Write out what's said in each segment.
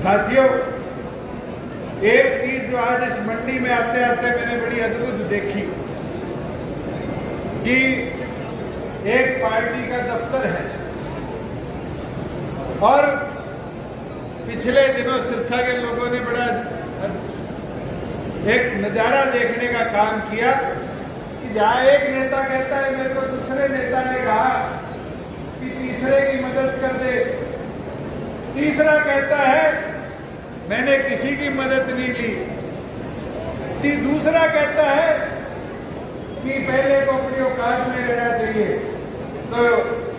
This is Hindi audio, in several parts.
साथियों, एक चीज जो आज इस मंडी में आते आते मैंने बड़ी अद्भुत देखी कि एक पार्टी का दफ्तर है और पिछले दिनों सिरसा के लोगों ने बड़ा एक नजारा देखने का काम किया कि जहां एक नेता कहता है मेरे को दूसरे नेता ने कहा कि तीसरे की मदद कर दे, तीसरा कहता है मैंने किसी की मदद नहीं ली, दूसरा कहता है कि पहले को अपनी औकात में रहना चाहिए। तो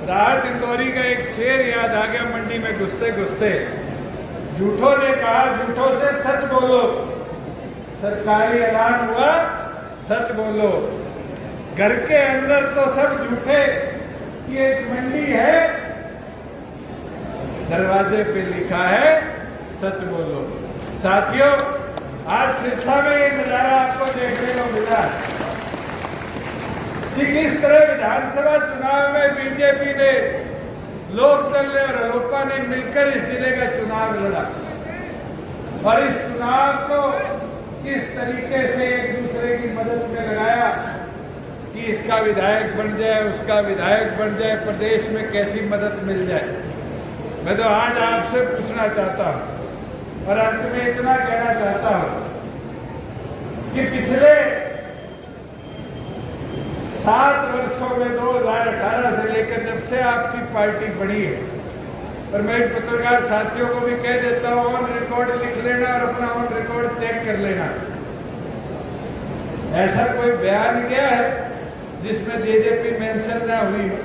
राहत इंदौरी का एक शेर याद आ गया मंडी में घुसते घुसते। झूठों ने कहा झूठों से सच बोलो, सरकारी ऐलान हुआ सच बोलो। घर के अंदर तो सब झूठे, ये एक मंडी है, दरवाजे पे लिखा है सच बोलो। साथियों, आज सिरसा में ये नजारा आपको देखने को मिला कि किस तरह विधानसभा चुनाव में बीजेपी ने, लोकदल ने और अलोपा ने मिलकर इस जिले का चुनाव लड़ा और इस चुनाव को किस तरीके से एक दूसरे की मदद में लगाया कि इसका विधायक बन जाए, उसका विधायक बन जाए, प्रदेश में कैसी मदद मिल जाए। मैं तो आज आपसे पूछना चाहता हूं और अंत में इतना कहना चाहता हूं कि पिछले 7 वर्षों में 2018 से लेकर जब से आपकी पार्टी बनी है, और मैं पत्रकार साथियों को भी कह देता हूं ऑन रिकॉर्ड लिख लेना और अपना ऑन रिकॉर्ड चेक कर लेना, ऐसा कोई बयान गया है जिसमें जेजेपी मेंशन ना हुई हो?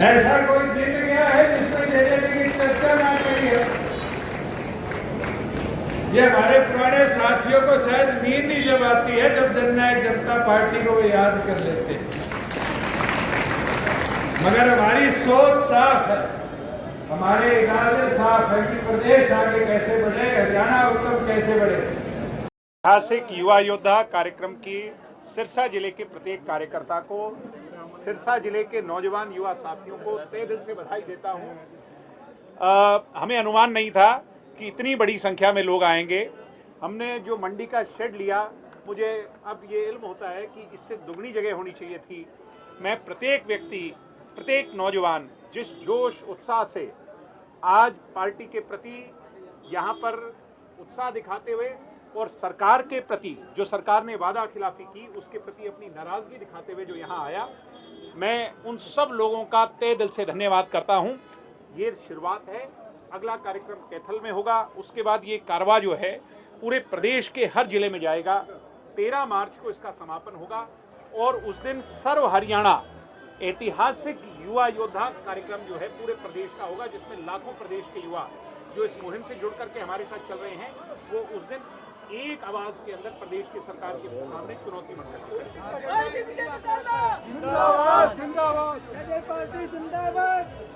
ऐसा कोई दिन गया है जिसमें जेजेपी की चर्चा ना करी है? ये हमारे पुराने साथियों को शायद नींद ही जब आती है जब जननायक जनता पार्टी को वो याद कर लेते हैं। मगर हमारी सोच साफ है, हमारे इरादे साफ है कि प्रदेश आगे कैसे बढ़े, हरियाणा उत्तम कैसे बढ़े। ऐतिहासिक युवा योद्धा कार्यक्रम की सिरसा जिले के प्रत्येक कार्यकर्ता को, सिरसा जिले के नौजवान युवा साथियों को तहे दिल से बधाई देता हूं। हमें अनुमान नहीं था कि इतनी बड़ी संख्या में लोग आएंगे। हमने जो मंडी का शेड लिया, मुझे अब ये इल्म होता है कि इससे दुगनी जगह होनी चाहिए थी। मैं प्रत्येक व्यक्ति, प्रत्येक नौजवान जिस जोश उत्साह से आज पार्टी के प्रति यहाँ पर उत्साह दिखाते हुए और सरकार के प्रति, जो सरकार ने वादा खिलाफी की, उसके प्रति अपनी नाराजगी दिखाते हुए जो यहाँ आया, मैं उन सब लोगों का तहे दिल से धन्यवाद करता हूँ। ये शुरुआत है, अगला कार्यक्रम कैथल में होगा, उसके बाद ये कारवा जो है पूरे प्रदेश के हर जिले में जाएगा। 13 मार्च को इसका समापन होगा और उस दिन सर्व हरियाणा ऐतिहासिक युवा योद्धा कार्यक्रम जो है पूरे प्रदेश का होगा, जिसमें लाखों प्रदेश के युवा जो इस मुहिम से जुड़ करके हमारे साथ चल रहे हैं, वो उस दिन एक आवाज के अंदर प्रदेश की सरकार के सामने चुनौती बन सकती।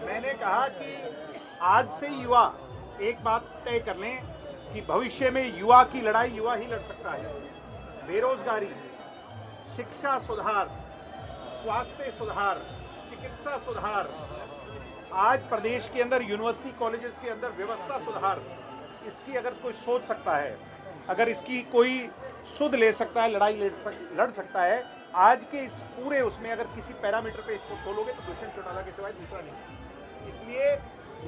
मैंने कहा कि आज से युवा एक बात तय कर लें कि भविष्य में युवा की लड़ाई युवा ही लड़ सकता है। बेरोजगारी, शिक्षा सुधार, स्वास्थ्य सुधार, चिकित्सा सुधार, आज प्रदेश के अंदर यूनिवर्सिटी कॉलेजेस के अंदर व्यवस्था सुधार, इसकी अगर कोई सोच सकता है, अगर इसकी कोई सुध ले सकता है, लड़ाई लड़ सकता है, आज के इस पूरे उसमें अगर किसी पैरामीटर पे इसको तोलोगे तो दुष्यंत चौटाला के सिवाय दूसरा नहीं। इसलिए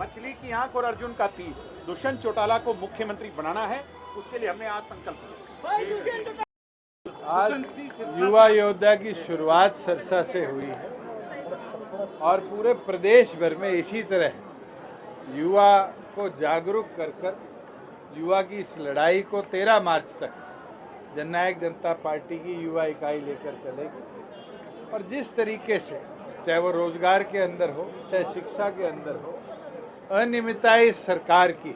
मछली की आंख और अर्जुन का तीर, दुष्यंत चौटाला को मुख्यमंत्री बनाना है, उसके लिए हमने आज संकल्प लिया। आज युवा योद्धा की शुरुआत सिरसा से हुई है और पूरे प्रदेश भर में इसी तरह युवा को जागरूक कर युवा की इस लड़ाई को 13 मार्च तक जननायक जनता पार्टी की युवा इकाई लेकर चलेगी। और जिस तरीके से, चाहे वो रोजगार के अंदर हो, चाहे शिक्षा के अंदर हो, अनियमितताएं सरकार की,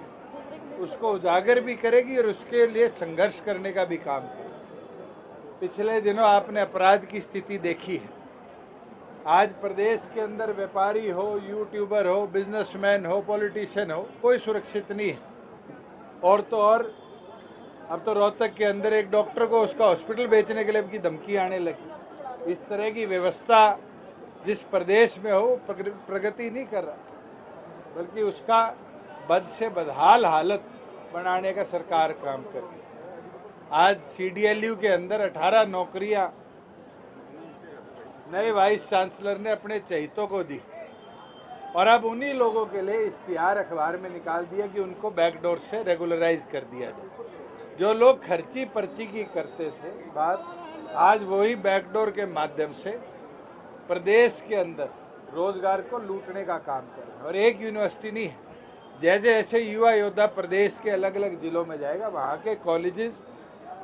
उसको उजागर भी करेगी और उसके लिए संघर्ष करने का भी काम करेगी। पिछले दिनों आपने अपराध की स्थिति देखी है। आज प्रदेश के अंदर व्यापारी हो, यूट्यूबर हो, बिजनेसमैन हो, पॉलिटिशियन हो, कोई सुरक्षित नहीं है। और तो और अब तो रोहतक के अंदर एक डॉक्टर को उसका हॉस्पिटल बेचने के लिए की धमकी आने लगी। इस तरह की व्यवस्था जिस प्रदेश में हो प्रगति नहीं कर रहा। बल्कि उसका बद से बदहाल हालत बनाने का सरकार काम कर रही है। आज CDLU के अंदर 18 नौकरियां नए वाइस चांसलर ने अपने चहितों को दी और अब उन्हीं लोगों के लिए इश्तिहार अखबार में निकाल दिया कि उनको बैकडोर से रेगुलराइज कर दिया जाए। जो लोग खर्ची पर्ची की करते थे बात, आज वही बैकडोर के माध्यम से प्रदेश के अंदर रोजगार को लूटने का काम कर रहे हैं। और एक यूनिवर्सिटी नहीं है, जैसे जैसे युवा योद्धा प्रदेश के अलग अलग जिलों में जाएगा, वहाँ के कॉलेजेस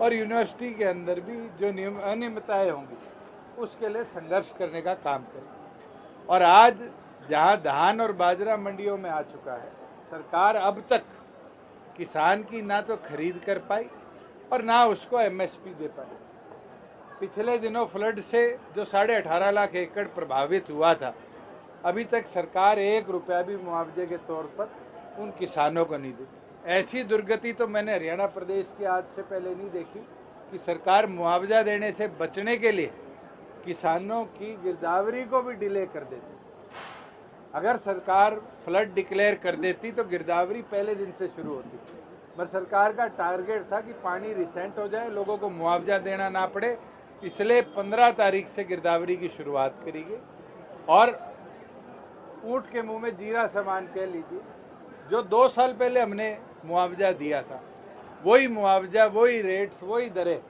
और यूनिवर्सिटी के अंदर भी जो अनियमितताएं होंगी उसके लिए संघर्ष करने का काम करें। और आज जहाँ धान और बाजरा मंडियों में आ चुका है, सरकार अब तक किसान की ना तो खरीद कर पाई और ना उसको MSP दे पाई। पिछले दिनों फ्लड से जो 18.5 लाख एकड़ प्रभावित हुआ था, अभी तक सरकार 1 रुपया भी मुआवजे के तौर पर उन किसानों को नहीं दी। ऐसी दुर्गति तो मैंने हरियाणा प्रदेश की आज से पहले नहीं देखी कि सरकार मुआवजा देने से बचने के लिए किसानों की गिरदावरी को भी डिले कर देती। अगर सरकार फ्लड डिक्लेयर कर देती तो गिरदावरी पहले दिन से शुरू होती, पर सरकार का टारगेट था कि पानी रिसेंट हो जाए, लोगों को मुआवजा देना ना पड़े, इसलिए 15 तारीख से गिरदावरी की शुरुआत करेगी। और ऊँट के मुंह में जीरा समान कह लीजिए, जो 2 साल पहले हमने मुआवजा दिया था वही मुआवजा, वही रेट्स, वही दरें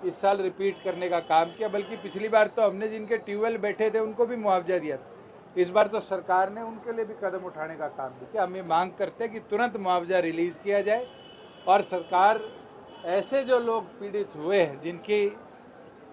इस साल रिपीट करने का काम किया। बल्कि पिछली बार तो हमने जिनके ट्यूबवेल बैठे थे उनको भी मुआवजा दिया था, इस बार तो सरकार ने उनके लिए भी कदम उठाने का काम किया। हम ये मांग करते हैं कि तुरंत मुआवजा रिलीज किया जाए और सरकार ऐसे जो लोग पीड़ित हुए हैं, जिनकी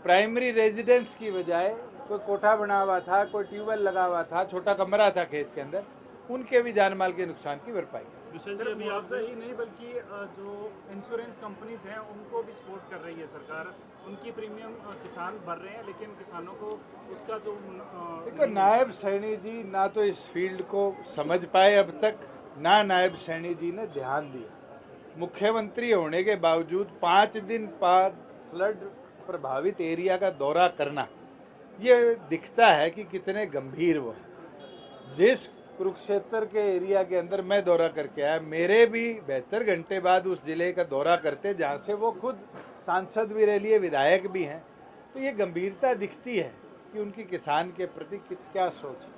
प्राइमरी रेजिडेंस की बजाय कोई कोठा बना हुआ था, कोई ट्यूबवेल लगा हुआ था, छोटा कमरा था खेत के अंदर, उनके भी जान माल के नुकसान की भरपाई। सिर्फ मुआवजा ही नहीं बल्कि जो इंश्योरेंस कंपनीज हैं उनको भी सपोर्ट कर रही है सरकार, उनकी प्रीमियम किसान भर रहे हैं, लेकिन किसानों को उसका जो देखो, नायब सैनी जी ना तो इस फील्ड को समझ पाए अब तक, ना नायब सैनी जी ने ध्यान दिया। मुख्यमंत्री होने के बावजूद 5 दिन बाद फ्लड प्रभावित एरिया का दौरा करना, ये दिखता है कि कितने गंभीर वो है। जिस कुरुक्षेत्र के एरिया के अंदर मैं दौरा करके आया, मेरे भी 72 घंटे बाद उस जिले का दौरा करते, जहाँ से वो खुद सांसद भी रह लिए, विधायक भी हैं, तो ये गंभीरता दिखती है कि उनकी किसान के प्रति क्या सोच है।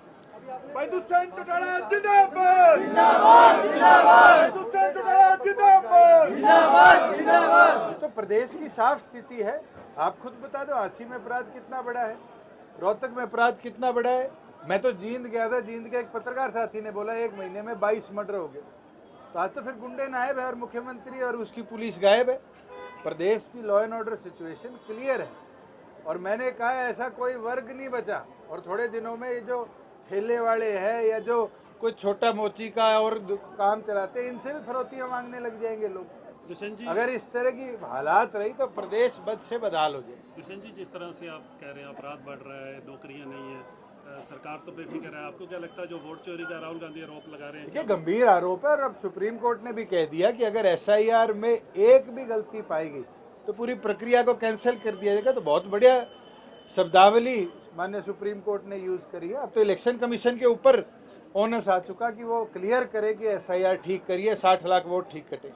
तो प्रदेश की साफ स्थिति है, आप खुद बता दो। हांसी में अपराध कितना बड़ा है, रोहतक में अपराध कितना बड़ा है। मैं तो जींद गया था, जींद के एक पत्रकार साथी ने बोला 1 महीने में 22 मर्डर हो गए। तो आज तो फिर गुंडे नायब है और मुख्यमंत्री और उसकी पुलिस गायब है। प्रदेश की law and order situation clear है और मैंने कहा ऐसा कोई वर्ग नहीं बचा। और थोड़े दिनों में ये जो ठेले वाले हैं या जो कोई छोटा मोची का और काम चलाते हैं, इनसे भी फरोतियाँ मांगने लग जाएंगे लोग। अगर इस तरह की हालात रही तो प्रदेश बद से बदहाल हो जाए। किशन जी, जिस तरह से आप कह रहे हैं अपराध बढ़ रहा है, नौकरियां नहीं है, सरकार तो बेफिक्र है, आपको क्या लगता है जो वोट चोरी का राहुल गांधी आरोप लगा रहे हैं? देखिए, गंभीर आरोप है और अब सुप्रीम कोर्ट ने भी कह दिया कि अगर SIR में एक भी गलती पाई गई तो पूरी प्रक्रिया को कैंसिल कर दिया जाएगा। तो बहुत बढ़िया शब्दावली माननीय सुप्रीम कोर्ट ने यूज करी है। अब तो इलेक्शन कमीशन के ऊपर ओनस आ चुका कि वो क्लियर करे कि SIR ठीक करिए, 60 लाख वोट ठीक कटे।